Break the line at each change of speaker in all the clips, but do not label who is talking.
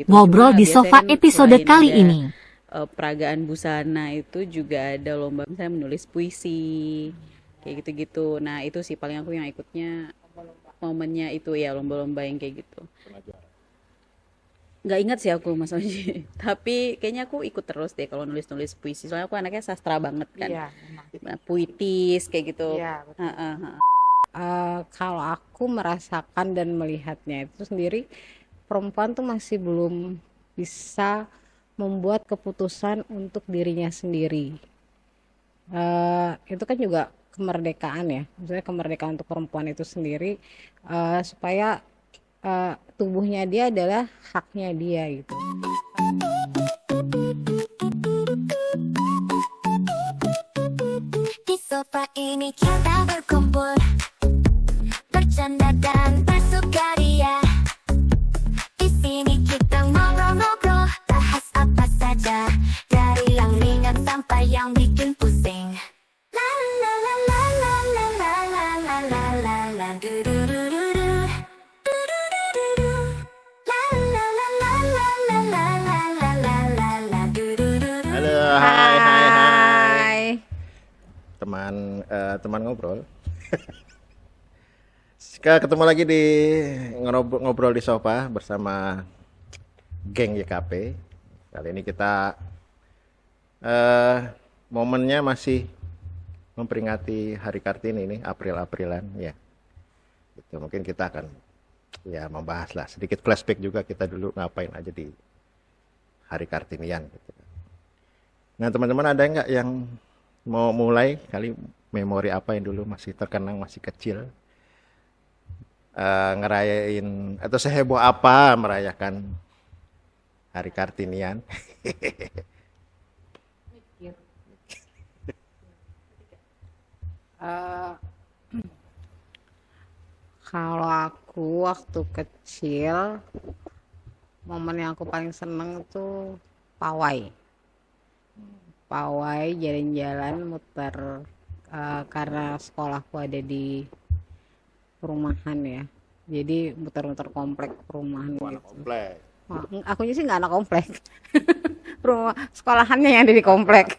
gitu.
Ngobrol
Cuma
di
biasanya
sofa
kan
episode
selain
kali
ada
ini.
peragaan busana itu juga ada lomba misalnya menulis puisi kayak gitu-gitu. Nah itu sih paling aku yang ikutnya momennya itu ya lomba-lomba yang kayak gitu. Nggak ingat sih aku Mas Oji. Tapi kayaknya aku ikut terus deh kalau nulis-nulis puisi. Soalnya aku anaknya sastra banget kan.
Iya, memang.
Nah, puitis kayak gitu.
Iya, betul.
Ha, ha, ha.
Kalau aku merasakan dan melihatnya itu sendiri, perempuan tuh masih belum bisa membuat keputusan untuk dirinya sendiri. Itu kan juga kemerdekaan ya, maksudnya kemerdekaan untuk perempuan itu sendiri, supaya tubuhnya dia adalah haknya dia gitu.
Di sofa ini kita berkumpul, bercanda dan bersukaria. Di sini kita ngobrol-ngobrol, bahas apa saja, dari yang ringan sampai yang bikin pusing. La la la la la la la la la la la la du du du du du. Du du du du du. La la la la la la la la la la la la du du du du.
Halo, hai.
Hai.
Teman ngobrol. Ketemu lagi di ngobrol di sofa bersama geng YKP. Kali ini kita momennya masih memperingati Hari Kartini ini, April-Aprilan ya. Itu mungkin kita akan ya membahas lah sedikit flashback juga kita dulu ngapain aja di Hari Kartinian gitu. Nah, teman-teman ada nggak yang mau mulai kali memori apa yang dulu masih terkenang masih kecil? Ngerayain atau seheboh apa merayakan Hari Kartinian?
Kalau aku waktu kecil, momen yang aku paling seneng itu pawai. Pawai jalan-jalan muter, karena sekolahku ada di perumahan ya. Jadi muter-muter komplek perumahan gitu.
Komplek.
Wah, akunya sih nggak anak komplek. Rumah sekolahannya yang ada di komplek.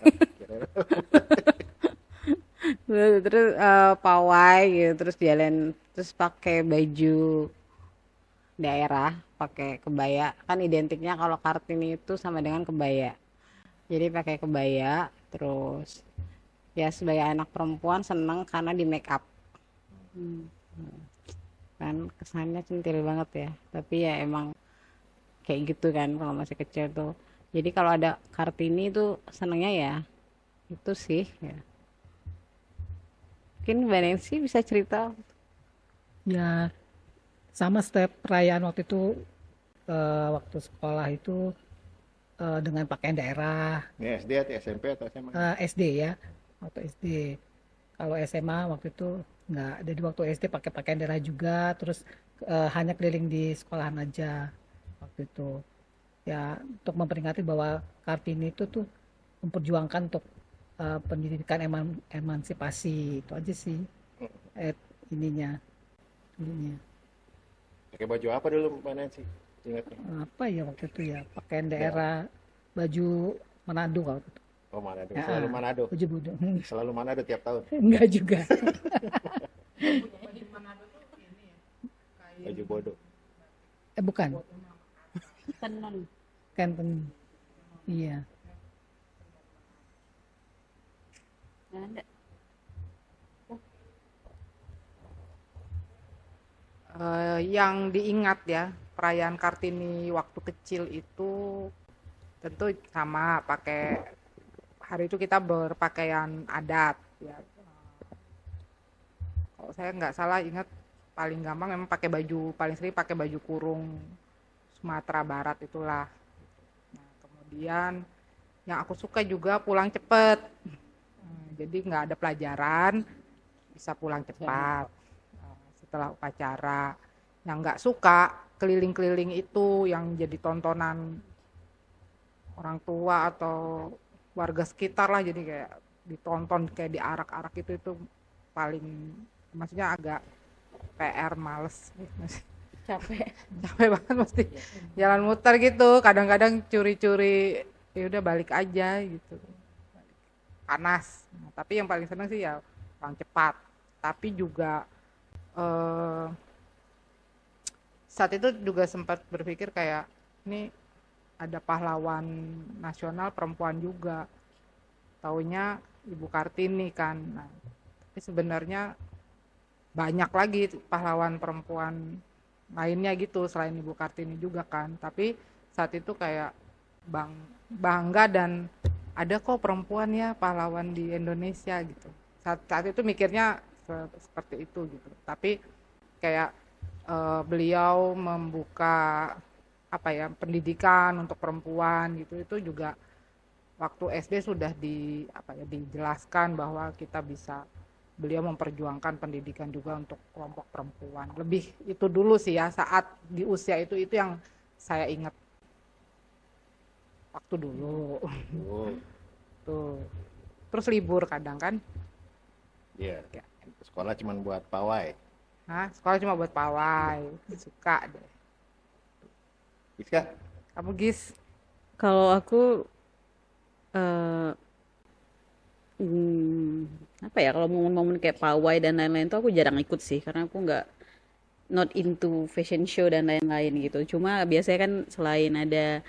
Terus pawai gitu, terus jalan, terus pakai baju daerah, pakai kebaya. Kan identiknya kalau Kartini itu sama dengan kebaya. Jadi pakai kebaya, terus ya sebagai anak perempuan seneng karena di make up. Kan kesannya centil banget ya, tapi ya emang kayak gitu kan kalau masih kecil tuh. Jadi kalau ada Kartini tuh senengnya ya itu sih ya. Mungkin Mbak Nancy bisa cerita.
Ya, sama setiap perayaan waktu itu, waktu sekolah itu dengan pakaian daerah.
Ini SD atau SMP atau SMA?
SD ya, waktu SD. Kalau SMA waktu itu nggak. Jadi waktu SD pakai pakaian daerah juga, terus hanya keliling di sekolahan aja waktu itu. Ya, untuk memperingati bahwa Kartini itu tuh memperjuangkan untuk pendidikan emansipasi, itu aja sih. Ininya.
Pakai baju apa dulu Mbak Nancy? Ingat nih.
Apa ya waktu itu ya, pakaian daerah, baju Manado waktu itu.
Oh, Manado.
Ya,
Selalu Manado.
baju bodoh.
Selalu Manado tiap tahun.
Enggak juga.
Baju bodoh.
Bukan,
Tenun.
Canton. Iya.
Nggak ada.
Yang diingat ya perayaan Kartini waktu kecil itu tentu sama pakai, hari itu kita berpakaian adat ya. Kalau saya nggak salah ingat paling gampang memang pakai baju, paling sering pakai baju kurung Sumatera Barat itulah. Nah, kemudian yang aku suka juga pulang cepet. Jadi nggak ada pelajaran, bisa pulang cepat setelah upacara. Yang nggak suka keliling-keliling itu yang jadi tontonan orang tua atau warga sekitar lah, jadi kayak ditonton kayak diarak-arak itu paling, maksudnya agak PR, males.
Capek.
capek banget mesti jalan muter gitu, kadang-kadang curi-curi, ya udah balik aja gitu, panas. Nah, tapi yang paling seneng sih ya pulang cepat. Tapi juga eh, saat itu juga sempat berpikir kayak ini ada pahlawan nasional perempuan juga, taunya Ibu Kartini kan. Nah, tapi sebenarnya banyak lagi pahlawan perempuan lainnya gitu selain Ibu Kartini juga kan. Tapi saat itu kayak bangga dan ada kok perempuan ya pahlawan di Indonesia gitu. Saat itu mikirnya seperti itu gitu. Tapi kayak beliau membuka apa ya pendidikan untuk perempuan gitu, itu juga waktu SD sudah dijelaskan bahwa kita bisa, beliau memperjuangkan pendidikan juga untuk kelompok perempuan. Lebih itu dulu sih ya, saat di usia itu yang saya ingat waktu dulu.
Oh,
Tuh. Terus libur kadang kan.
iya.
Ya.
Sekolah cuma buat pawai.
Nah, sekolah cuma buat pawai. Suka deh.
Bisa?
Kamu Gis?
Kalau aku eh apa ya, kalau momen-momen kayak pawai dan lain-lain tuh aku jarang ikut sih, karena aku nggak not into fashion show dan lain-lain gitu. Cuma biasanya kan selain ada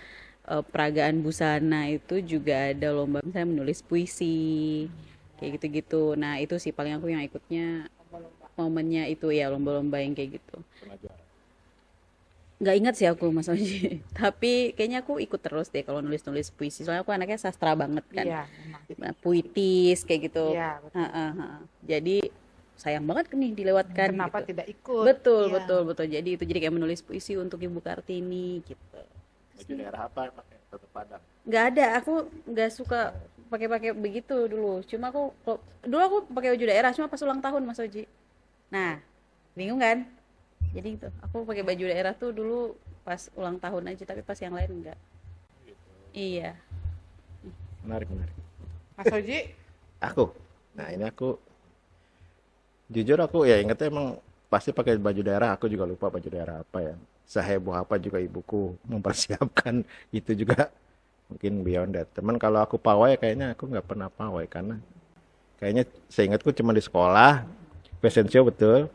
peragaan busana itu juga ada lomba misalnya menulis puisi kayak gitu-gitu. Nah itu sih paling aku yang ikutnya momennya itu ya, lomba-lomba yang kayak gitu.
Pernah juara.
Nggak ingat sih aku Mas Oji, tapi kayaknya aku ikut terus deh kalau nulis-nulis puisi. Soalnya aku anaknya sastra banget kan,
Iya, memang.
nah, puitis kayak gitu.
Iya, betul.
Ha. Jadi sayang banget nih dilewatkan
Kenapa
gitu.
tidak ikut?
Betul,
Iya.
betul, betul. Jadi kayak menulis puisi untuk Ibu Kartini gitu.
Baju daerah apa yang pakai? Satu Padang.
Nggak ada, aku nggak suka pakai-pakai begitu dulu. Cuma dulu aku pakai baju daerah cuma pas ulang tahun Mas Oji. Nah, bingung kan? Jadi gitu, aku pakai baju daerah tuh dulu pas ulang tahun aja, tapi pas yang lain enggak. Iya.
Menarik, menarik.
Mas Oji?
Aku. Nah, ini aku jujur aku ya ingetnya emang pasti pakai baju daerah. Aku juga lupa baju daerah apa ya. Seheboh apa juga ibuku mempersiapkan itu juga mungkin beyond that. Teman kalau aku pawai kayaknya aku nggak pernah pawai karena kayaknya seingatku cuma di sekolah fashion show betul.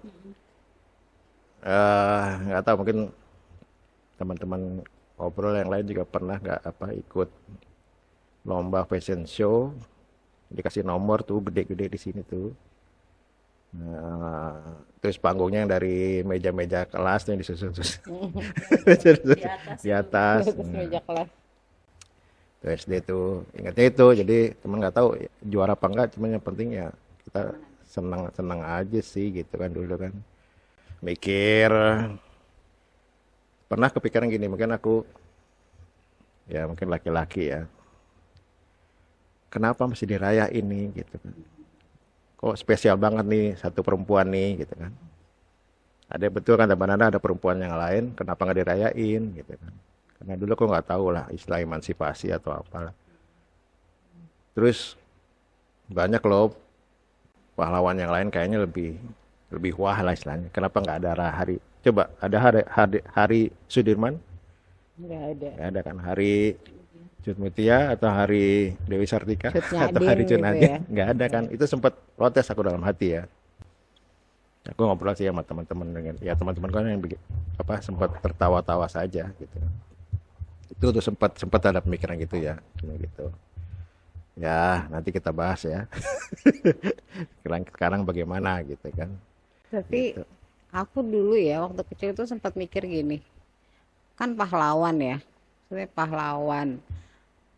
Nggak tahu mungkin teman-teman ngobrol yang lain juga pernah nggak ikut lomba fashion show, dikasih nomor tuh gede-gede di sini tuh. Terus panggungnya yang dari meja-meja kelas yang disusun di atas.
Meja kelas.
Tuh SD tuh ingatnya itu, jadi teman nggak tahu juara apa enggak, cuman yang penting ya kita senang aja sih gitu kan dulu kan. Mikir pernah kepikiran gini, mungkin aku ya mungkin laki-laki ya, kenapa masih dirayain nih gitu kan, kok spesial banget nih satu perempuan nih gitu kan. Ada betul kan teman ada perempuan yang lain, kenapa nggak dirayain gitu kan, karena dulu aku nggak tahu lah istilah emansipasi atau apalah. Terus banyak loh pahlawan yang lain kayaknya lebih wah lah istilahnya. Kenapa nggak ada hari? Coba ada hari Sudirman?
Nggak ada.
Nggak ada kan? Hari Cut Mutia atau hari Dewi Sartika
Cut
atau
Nyadin
hari Cut
gitu
Nyadin?
ya.
Nggak ada kan? Itu sempat protes aku dalam hati ya. Aku ngobrol sih sama teman-teman dengan ya teman-teman kan yang sempat tertawa-tawa saja gitu. Itu tuh sempat ada pemikiran gitu ya, gitu. Ya nanti kita bahas ya. Sekarang bagaimana gitu kan?
Tapi
Gitu.
aku dulu ya waktu kecil itu sempat mikir gini, kan pahlawan ya, maksudnya pahlawan,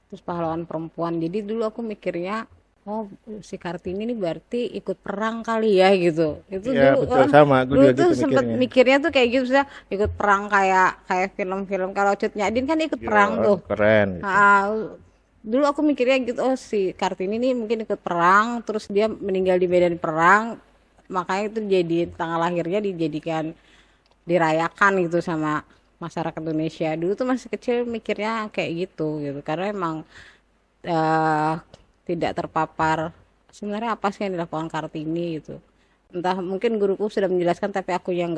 terus pahlawan perempuan. Jadi dulu aku mikirnya, oh si Kartini ini berarti ikut perang kali ya gitu. Itu
Ya
dulu
betul
kan,
sama, aku
dulu
juga
tuh
gitu
sempat
mikirnya.
mikirnya tuh kayak gitu, saya ikut perang kayak film-film. Kalau Cut Nyadin kan ikut perang
Ya,
tuh.
keren gitu.
Dulu aku mikirnya gitu, oh si Kartini ini mungkin ikut perang, terus dia meninggal di medan perang, makanya itu jadi tanggal lahirnya dirayakan gitu sama masyarakat Indonesia. Dulu tuh masih kecil mikirnya kayak gitu, karena emang eh, tidak terpapar sebenarnya apa sih yang dilakukan Kartini gitu. Entah mungkin guruku sudah menjelaskan tapi aku yang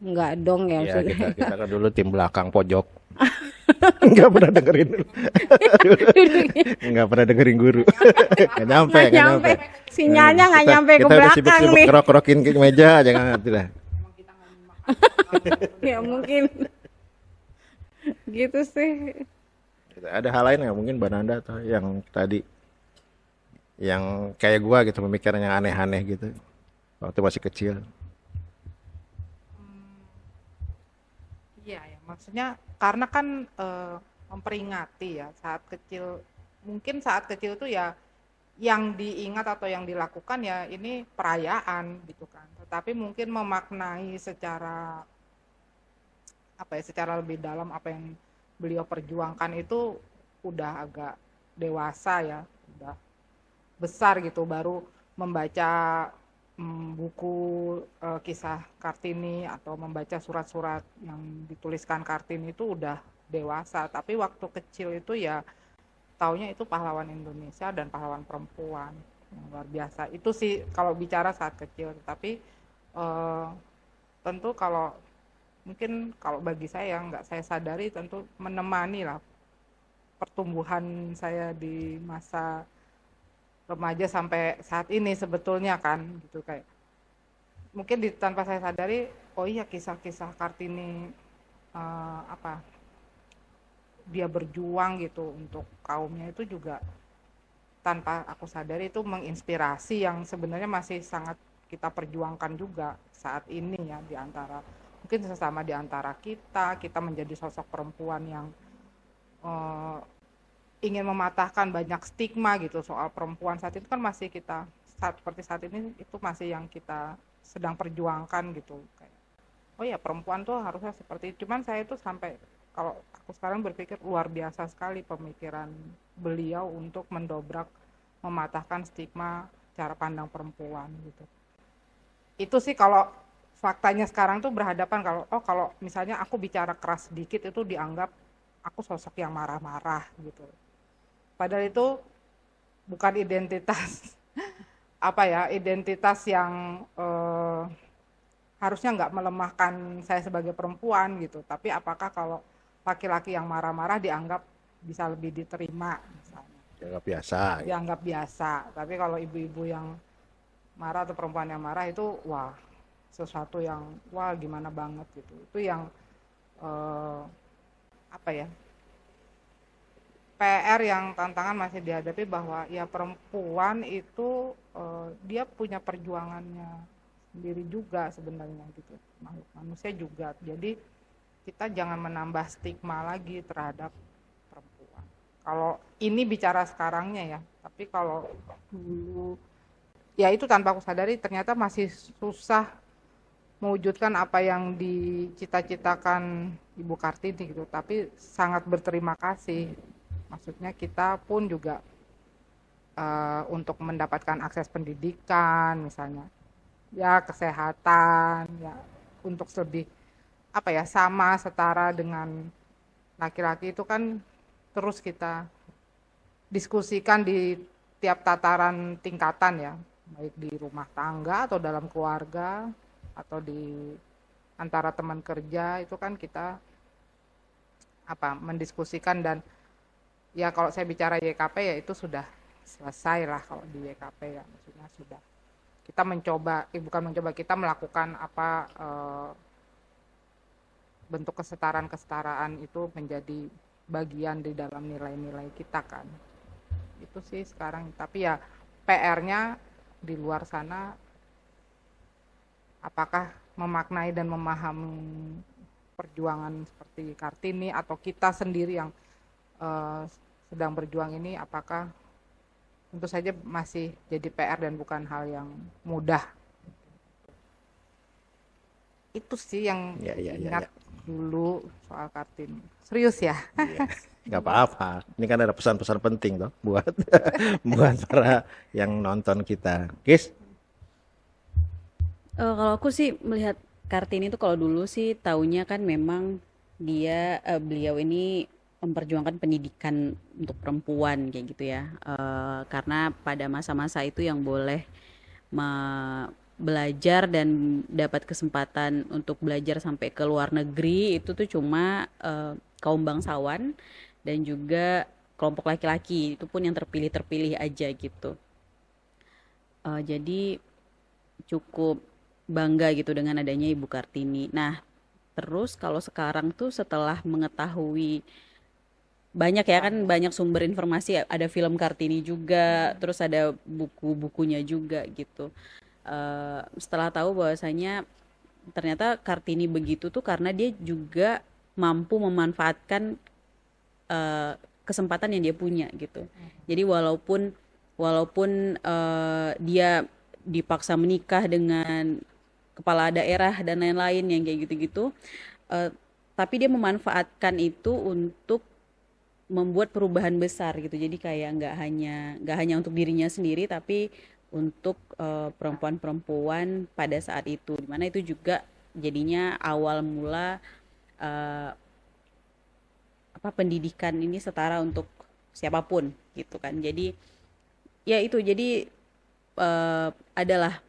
Enggak dong ya
Ya
maksudnya.
kita kan dulu tim belakang pojok. Nggak pernah dengerin dulu.
Duduknya
Nggak pernah dengerin guru. Nggak nyampe,
nggak
nggak
nyampe,
nyampe.
sinyalnya nggak
Kita
nyampe ke
kita udah
belakang
sibuk-sibuk
nih.
kerok-kerokin ke meja aja nggak ngerti lah.
Ya mungkin gitu sih.
Ada hal lain nggak mungkin Mbak Nanda atau yang tadi yang kayak gua gitu pemikiran yang aneh-aneh gitu waktu masih kecil.
Iya ya, maksudnya karena kan memperingati ya saat kecil, mungkin saat kecil tuh ya yang diingat atau yang dilakukan ya ini perayaan gitu kan. Tetapi mungkin memaknai secara apa ya, secara lebih dalam apa yang beliau perjuangkan itu udah agak dewasa ya, udah besar gitu, baru membaca buku kisah Kartini atau membaca surat-surat yang dituliskan Kartini itu udah dewasa. Tapi waktu kecil itu ya taunya itu pahlawan Indonesia dan pahlawan perempuan yang luar biasa. Itu sih kalau bicara saat kecil. Tapi tentu kalau mungkin kalau bagi saya nggak saya sadari tentu menemani lah pertumbuhan saya di masa remaja sampai saat ini sebetulnya kan gitu, kayak mungkin tanpa saya sadari oh iya kisah-kisah Kartini apa dia berjuang gitu untuk kaumnya itu juga tanpa aku sadari itu menginspirasi yang sebenarnya masih sangat kita perjuangkan juga saat ini ya, di antara mungkin sesama di antara kita menjadi sosok perempuan yang ingin mematahkan banyak stigma gitu soal perempuan. Saat itu kan masih kita seperti saat ini itu masih yang kita sedang perjuangkan gitu, kayak oh ya perempuan tuh harusnya seperti itu. Cuman saya itu sampai kalau aku sekarang berpikir luar biasa sekali pemikiran beliau untuk mendobrak, mematahkan stigma cara pandang perempuan gitu. Itu sih kalau faktanya sekarang tuh berhadapan kalau misalnya aku bicara keras sedikit itu dianggap aku sosok yang marah-marah gitu. Padahal itu bukan identitas apa ya, identitas yang harusnya nggak melemahkan saya sebagai perempuan gitu. Tapi apakah kalau laki-laki yang marah-marah dianggap bisa lebih diterima misalnya?
Dianggap biasa.
Dianggap biasa. Tapi kalau ibu-ibu yang marah atau perempuan yang marah itu wah sesuatu yang wah gimana banget gitu. Itu yang apa ya? PR yang tantangan masih dihadapi bahwa ya perempuan itu dia punya perjuangannya sendiri juga sebenarnya gitu, makhluk manusia juga. Jadi kita jangan menambah stigma lagi terhadap perempuan. Kalau ini bicara sekarangnya ya, tapi kalau dulu ya itu tanpa aku sadari ternyata masih susah mewujudkan apa yang dicita-citakan Ibu Kartini gitu. Tapi sangat berterima kasih. Maksudnya kita pun juga untuk mendapatkan akses pendidikan misalnya, ya kesehatan, ya untuk lebih apa ya sama setara dengan laki-laki itu kan terus kita diskusikan di tiap tataran tingkatan ya, baik di rumah tangga atau dalam keluarga atau di antara teman kerja itu kan kita apa mendiskusikan. Dan ya kalau saya bicara YKP ya itu sudah selesai lah kalau di YKP ya, maksudnya sudah kita mencoba, bukan mencoba, kita melakukan apa bentuk kesetaraan itu menjadi bagian di dalam nilai-nilai kita kan. Itu sih sekarang. Tapi ya PR-nya di luar sana apakah memaknai dan memahami perjuangan seperti Kartini atau kita sendiri yang sedang berjuang ini, apakah tentu saja masih jadi PR dan bukan hal yang mudah. Itu sih yang ingat dulu soal Kartini. Serius ya?
Iya. Nggak apa-apa. Ini kan ada pesan-pesan penting toh buat buat para yang nonton kita. Kis?
Kalau aku sih melihat Kartini itu kalau dulu sih taunya kan memang dia beliau ini memperjuangkan pendidikan untuk perempuan kayak gitu ya. Karena pada masa-masa itu yang boleh belajar dan dapat kesempatan untuk belajar sampai ke luar negeri itu tuh cuma kaum bangsawan dan juga kelompok laki-laki, itu pun yang terpilih-terpilih aja gitu. Jadi cukup bangga gitu dengan adanya Ibu Kartini. Nah, terus kalau sekarang tuh setelah mengetahui banyak ya kan, banyak sumber informasi, ada film Kartini juga, terus ada buku-bukunya juga gitu. Setelah tahu bahwasanya ternyata Kartini begitu tuh karena dia juga mampu memanfaatkan eh, kesempatan yang dia punya gitu. Jadi walaupun walaupun dia dipaksa menikah dengan kepala daerah dan lain-lain yang kayak gitu-gitu, eh, tapi dia memanfaatkan itu untuk membuat perubahan besar gitu. Jadi kayak nggak hanya untuk dirinya sendiri, tapi untuk perempuan-perempuan pada saat itu. Dimana itu juga jadinya awal mula eh, apa pendidikan ini setara untuk siapapun gitu kan. Jadi ya itu jadi adalah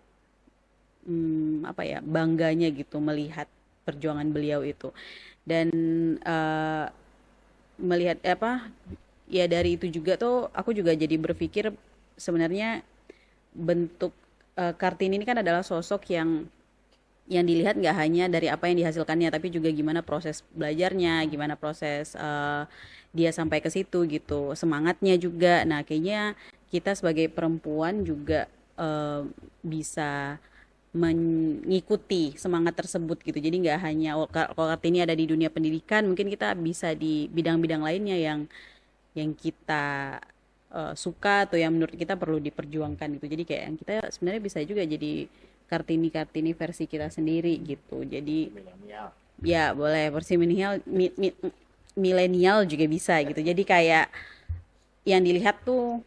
apa ya, bangganya gitu melihat perjuangan beliau itu. Dan eh, melihat apa ya, dari itu juga tuh aku juga jadi berpikir sebenarnya bentuk Kartini ini kan adalah sosok yang dilihat nggak hanya dari apa yang dihasilkannya, tapi juga gimana proses belajarnya, gimana proses dia sampai ke situ gitu, semangatnya juga. Nah, kayaknya kita sebagai perempuan juga bisa mengikuti semangat tersebut gitu. Jadi nggak hanya kalau Kartini ada di dunia pendidikan, mungkin kita bisa di bidang-bidang lainnya yang kita suka atau yang menurut kita perlu diperjuangkan gitu. Jadi kayak yang kita sebenarnya bisa juga jadi Kartini versi kita sendiri gitu. Jadi ya boleh versi milenial juga bisa gitu. Jadi kayak yang dilihat tuh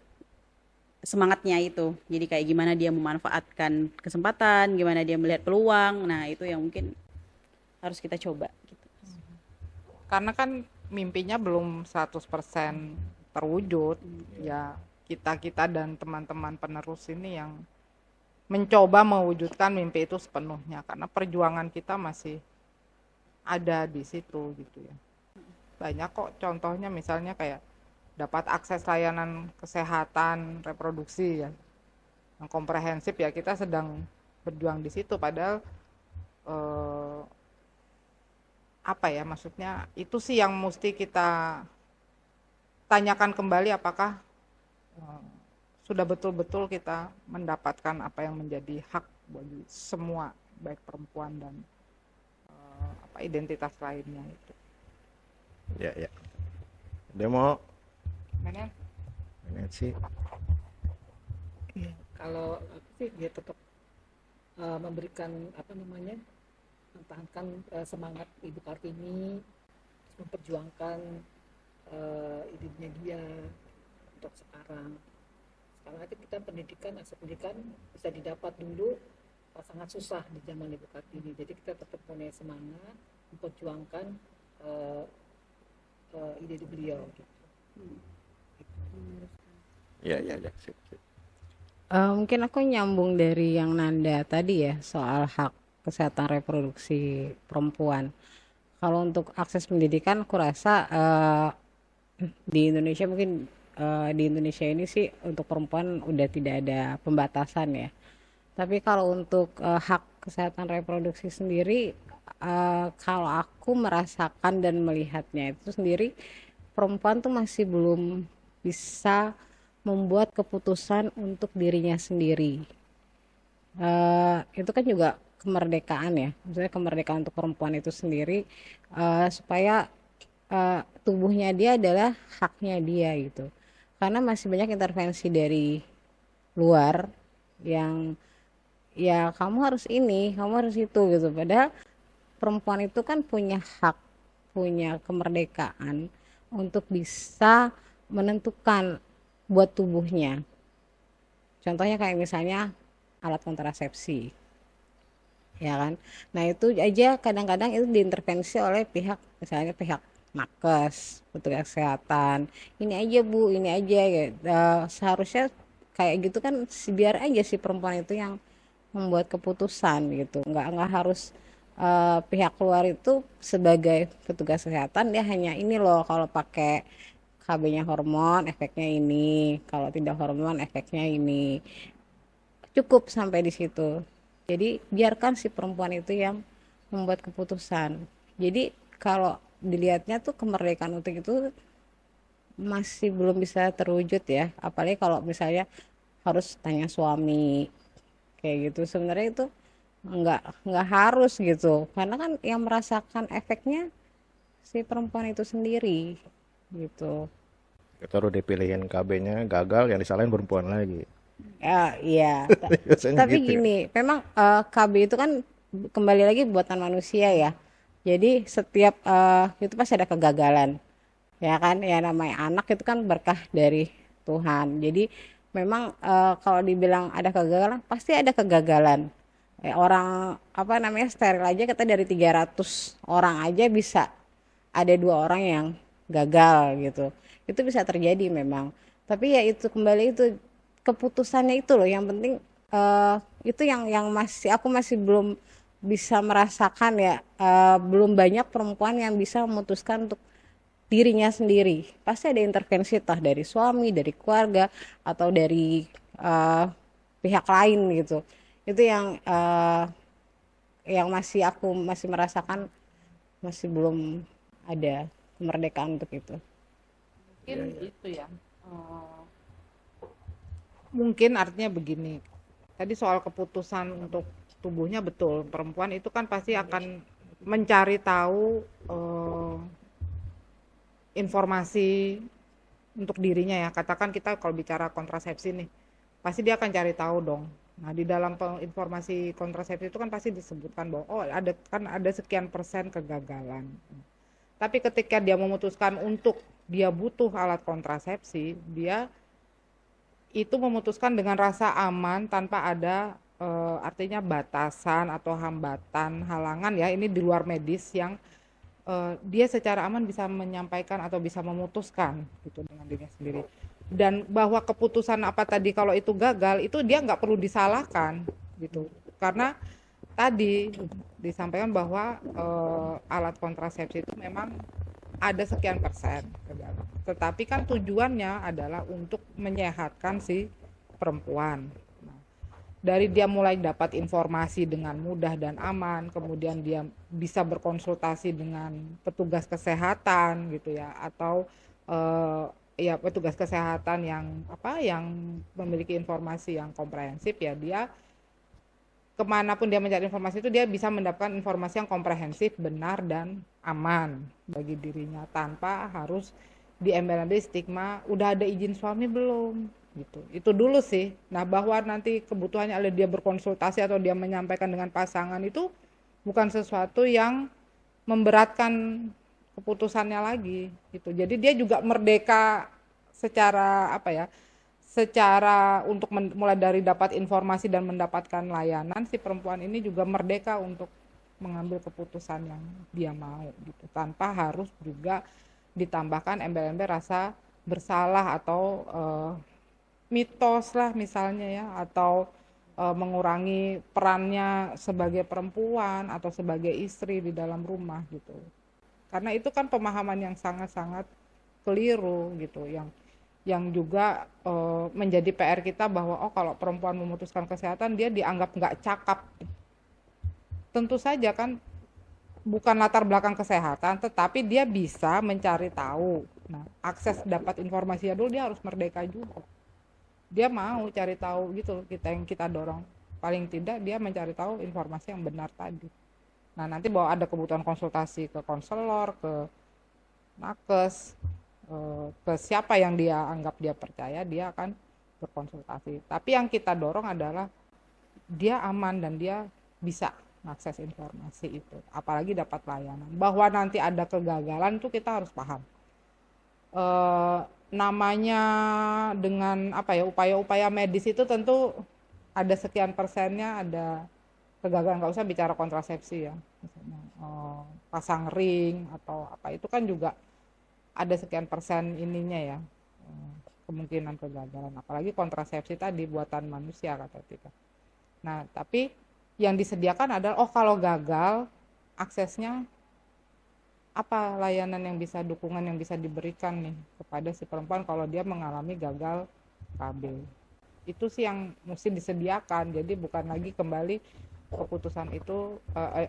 semangatnya itu. Jadi kayak gimana dia memanfaatkan kesempatan, gimana dia melihat peluang. Nah, itu yang mungkin harus kita coba gitu.
Karena kan mimpinya belum 100% terwujud. Ya, kita-kita dan teman-teman penerus ini yang mencoba mewujudkan mimpi itu sepenuhnya, karena perjuangan kita masih ada di situ gitu ya. Banyak kok contohnya, misalnya kayak dapat akses layanan kesehatan reproduksi ya yang komprehensif, ya kita sedang berjuang di situ. Padahal apa ya, maksudnya itu sih yang mesti kita tanyakan kembali, apakah sudah betul-betul kita mendapatkan apa yang menjadi hak bagi semua, baik perempuan dan apa identitas lainnya itu.
Ya, ya. Dia mau
Mana?
ini sih.
Iya, kalau aku sih dia tetap memberikan apa namanya, mempertahankan semangat Ibu Kartini, memperjuangkan idenya dia untuk sekarang. Sekarang aja kita pendidikan, akses pendidikan bisa didapat dulu sangat susah di zaman Ibu Kartini. Jadi kita tetap punya semangat memperjuangkan ide beliau. Gitu.
Ya, ya, ya. Sip, sip.
Mungkin aku nyambung dari yang Nanda tadi ya, soal hak kesehatan reproduksi perempuan. Kalau untuk akses pendidikan, aku rasa di Indonesia mungkin di Indonesia ini sih untuk perempuan udah tidak ada pembatasan ya. Tapi kalau untuk hak kesehatan reproduksi sendiri, kalau aku merasakan dan melihatnya itu sendiri, perempuan tuh masih belum bisa membuat keputusan untuk dirinya sendiri. Itu kan juga kemerdekaan ya, maksudnya kemerdekaan untuk perempuan itu sendiri, supaya tubuhnya dia adalah haknya dia gitu. Karena masih banyak intervensi dari luar yang ya kamu harus ini, kamu harus itu gitu. Padahal perempuan itu kan punya hak, punya kemerdekaan untuk bisa menentukan buat tubuhnya. Contohnya kayak misalnya alat kontrasepsi, ya kan. Nah itu aja kadang-kadang itu diintervensi oleh pihak, misalnya pihak nakes, petugas kesehatan. Ini aja bu, ini aja ya. Seharusnya kayak gitu kan, biar aja si perempuan itu yang membuat keputusan gitu. Nggak harus pihak luar itu sebagai petugas kesehatan dia hanya ini loh, kalau pakai KB-nya hormon efeknya ini, kalau tidak hormon efeknya ini. Cukup sampai di situ. Jadi biarkan si perempuan itu yang membuat keputusan. Jadi kalau dilihatnya tuh kemerdekaan untuk itu masih belum bisa terwujud ya. Apalagi kalau misalnya harus tanya suami kayak gitu. Sebenarnya itu nggak harus gitu. Karena kan yang merasakan efeknya si perempuan itu sendiri gitu.
Kita udah dipilihin KB-nya gagal, yang disalahin perempuan lagi.
Ya, iya.
Biasanya
Tapi
gitu ya.
gini, memang KB itu kan kembali lagi buatan manusia ya. Jadi setiap itu pasti ada kegagalan, ya kan? Ya namanya anak itu kan berkah dari Tuhan. Jadi memang kalau dibilang ada kegagalan, pasti ada kegagalan. Orang apa namanya steril aja kita dari 300 orang aja bisa ada 2 orang yang gagal gitu. Itu bisa terjadi memang. Tapi ya itu kembali itu keputusannya itu loh yang penting itu yang aku masih belum bisa merasakan ya, belum banyak perempuan yang bisa memutuskan untuk dirinya sendiri. Pasti ada intervensi entah dari suami, dari keluarga atau dari pihak lain gitu. Itu yang aku masih merasakan masih belum ada kemerdekaan untuk itu.
Mungkin itu ya. Mungkin artinya begini. Tadi soal keputusan untuk tubuhnya betul. Perempuan itu kan pasti akan mencari tahu informasi untuk dirinya ya. Katakan kita kalau bicara kontrasepsi nih, pasti dia akan cari tahu dong. Nah, di dalam informasi kontrasepsi itu kan pasti disebutkan bahwa oh ada sekian persen kegagalan. Tapi ketika dia memutuskan untuk dia butuh alat kontrasepsi, dia itu memutuskan dengan rasa aman tanpa ada artinya batasan atau hambatan, halangan ya, ini di luar medis yang dia secara aman bisa menyampaikan atau bisa memutuskan gitu dengan dirinya sendiri. Dan bahwa keputusan apa tadi kalau itu gagal, itu dia nggak perlu disalahkan gitu. Karena tadi disampaikan bahwa alat kontrasepsi itu memang ada sekian persen kegagalan. Tetapi kan tujuannya adalah untuk menyehatkan si perempuan. Nah, dari dia mulai dapat informasi dengan mudah dan aman, kemudian dia bisa berkonsultasi dengan petugas kesehatan gitu ya, atau ya petugas kesehatan yang memiliki informasi yang komprehensif ya, dia kemanapun dia mencari informasi itu dia bisa mendapatkan informasi yang komprehensif, benar dan aman bagi dirinya tanpa harus diembel-embel stigma udah ada izin suami belum gitu. Itu dulu sih. Nah, bahwa nanti kebutuhannya ada dia berkonsultasi atau dia menyampaikan dengan pasangan itu bukan sesuatu yang memberatkan keputusannya lagi gitu. Jadi dia juga merdeka secara secara untuk mulai dari dapat informasi dan mendapatkan layanan, si perempuan ini juga merdeka untuk mengambil keputusan yang dia mau gitu, tanpa harus juga ditambahkan embel-embel rasa bersalah atau mitos lah misalnya ya, atau mengurangi perannya sebagai perempuan atau sebagai istri di dalam rumah gitu. Karena itu kan pemahaman yang sangat-sangat keliru gitu, yang juga menjadi PR kita bahwa oh kalau perempuan memutuskan kesehatan dia dianggap nggak cakap. Tentu saja kan bukan latar belakang kesehatan, tetapi dia bisa mencari tahu. Nah, akses dapat informasinya dulu dia harus merdeka juga. Dia mau cari tahu gitu, yang kita dorong. Paling tidak dia mencari tahu informasi yang benar tadi. Nah, nanti bahwa ada kebutuhan konsultasi ke konselor, ke nakes, ke siapa yang dia anggap dia percaya, dia akan berkonsultasi. Tapi yang kita dorong adalah dia aman dan dia bisa mengakses informasi itu, apalagi dapat layanan. Bahwa nanti ada kegagalan itu kita harus paham. Namanya dengan upaya-upaya medis itu tentu ada sekian persennya ada kegagalan. Nggak usah bicara kontrasepsi ya, misalnya pasang ring atau apa, itu kan juga ada sekian persen ininya ya, kemungkinan kegagalan. Apalagi kontrasepsi tadi buatan manusia kata Tika. Nah, tapi yang disediakan adalah kalau gagal aksesnya apa layanan yang bisa, dukungan yang bisa diberikan nih kepada si perempuan kalau dia mengalami gagal KB. Itu sih yang mesti disediakan. Jadi bukan lagi kembali keputusan itu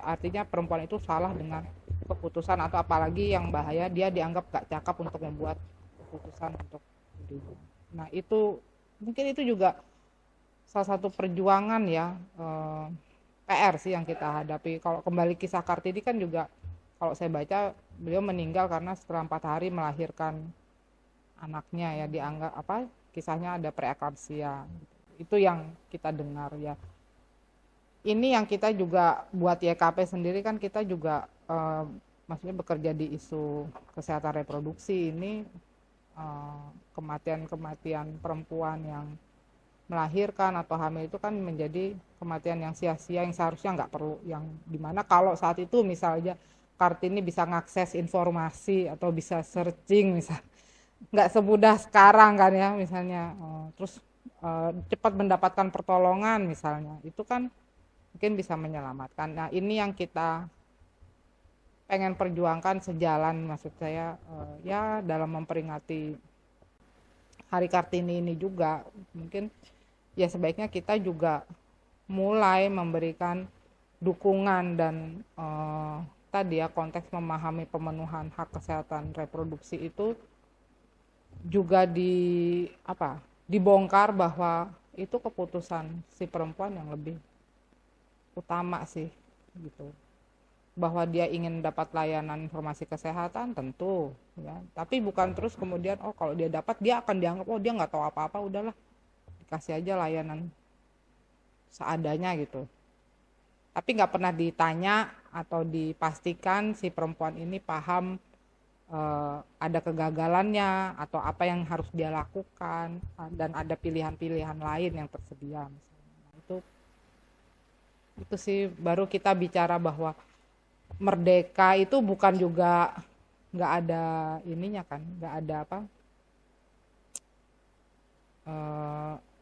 artinya perempuan itu salah dengan keputusan, atau apalagi yang bahaya dia dianggap gak cakap untuk membuat keputusan untuk dirinya. Nah, itu mungkin itu juga salah satu perjuangan ya, PR sih yang kita hadapi. Kalau kembali kisah Kartini kan juga, kalau saya baca beliau meninggal karena setelah 4 hari melahirkan anaknya ya, dianggap kisahnya ada preeklampsia. Itu yang kita dengar ya. Ini yang kita juga buat YKP sendiri kan, kita juga maksudnya bekerja di isu kesehatan reproduksi ini, kematian perempuan yang melahirkan atau hamil itu kan menjadi kematian yang sia-sia, yang seharusnya nggak perlu, yang dimana kalau saat itu misalnya Kartini bisa ngakses informasi atau bisa searching misal, nggak semudah sekarang kan ya misalnya, terus cepat mendapatkan pertolongan misalnya, itu kan mungkin bisa menyelamatkan. Nah, ini yang kita pengen perjuangkan sejalan, maksud saya ya dalam memperingati Hari Kartini ini juga mungkin ya sebaiknya kita juga mulai memberikan dukungan dan tadi ya konteks memahami pemenuhan hak kesehatan reproduksi itu juga dibongkar bahwa itu keputusan si perempuan yang lebih utama sih gitu. Bahwa dia ingin dapat layanan informasi kesehatan tentu ya, tapi bukan terus kemudian kalau dia dapat dia akan dianggap dia nggak tahu apa-apa, udahlah dikasih aja layanan seadanya gitu. Tapi nggak pernah ditanya atau dipastikan si perempuan ini paham ada kegagalannya atau apa yang harus dia lakukan, dan ada pilihan-pilihan lain yang tersedia misalnya. Nah, itu sih baru kita bicara bahwa merdeka itu bukan juga nggak ada ininya kan, nggak ada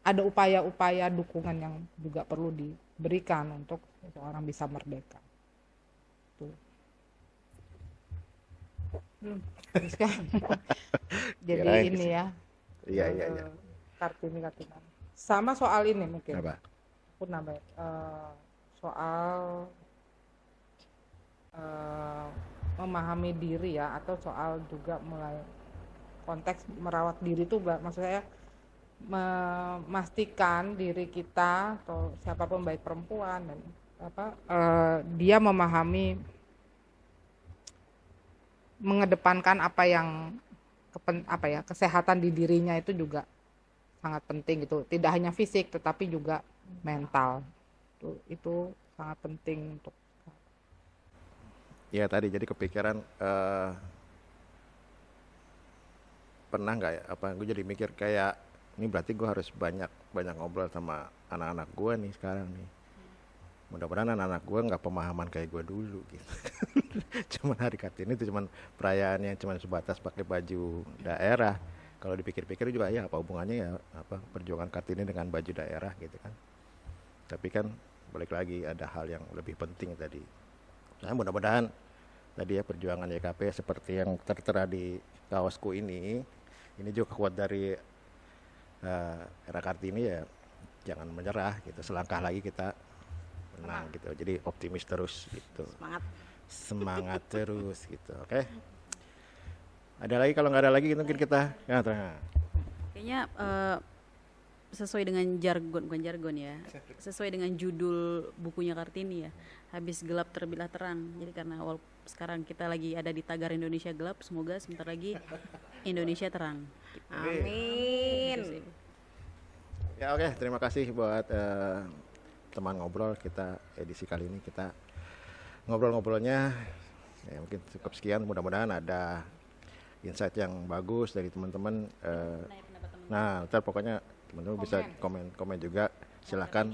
ada upaya-upaya dukungan yang juga perlu diberikan untuk seseorang bisa merdeka. Tuh. Jadi
Kirain
ini
sih.
ya.
Iya.
Kartini. Sama soal ini mungkin.
Apa?
Aku nambah soal memahami diri ya, atau soal juga mulai konteks merawat diri itu maksud saya memastikan diri kita atau siapapun baik perempuan dan dia memahami, mengedepankan kesehatan di dirinya itu juga sangat penting gitu. Tidak hanya fisik tetapi juga mental. Itu sangat penting untuk
Ya tadi jadi kepikiran pernah nggak ya, gue jadi mikir kayak ini berarti gue harus banyak ngobrol sama anak-anak gue nih sekarang nih. Mudah-mudahan anak-anak gue nggak pemahaman kayak gue dulu gitu. Cuman Hari Kartini itu cuman perayaannya cuman sebatas pakai baju daerah. Kalau dipikir-pikir juga ya apa hubungannya ya perjuangan Kartini dengan baju daerah gitu kan. Tapi kan balik lagi ada hal yang lebih penting tadi. Nah, mudah-mudahan tadi ya perjuangan YKP seperti yang tertera di kaosku ini juga kuat dari era Kartini ya, jangan menyerah gitu, selangkah lagi kita menang gitu. Jadi optimis terus gitu. Semangat terus gitu. Oke. Ada lagi, kalau nggak ada lagi mungkin kita
Kayaknya sesuai dengan bukan jargon ya, sesuai dengan judul bukunya Kartini ya, habis gelap terbitlah terang. Jadi karena sekarang kita lagi ada di tagar Indonesia gelap, semoga sebentar lagi Indonesia terang.
Amin.
Ya oke, terima kasih buat teman ngobrol kita edisi kali ini. Kita ngobrol-ngobrolnya ya mungkin cukup sekian, mudah-mudahan ada insight yang bagus dari teman-teman. Nah, ntar pokoknya teman-teman bisa komen juga, silahkan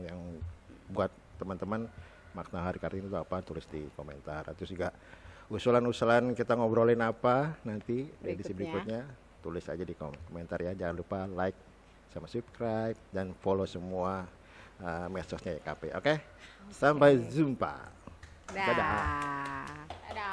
yang buat teman-teman makna Hari Kartini itu apa, tulis di komentar. Atau juga usulan-usulan kita ngobrolin apa nanti edisi berikutnya, tulis aja di komentar ya. Jangan lupa like sama subscribe dan follow semua medsosnya YKP. Oke, sampai jumpa.
Dah.
Dadah.
Dadah.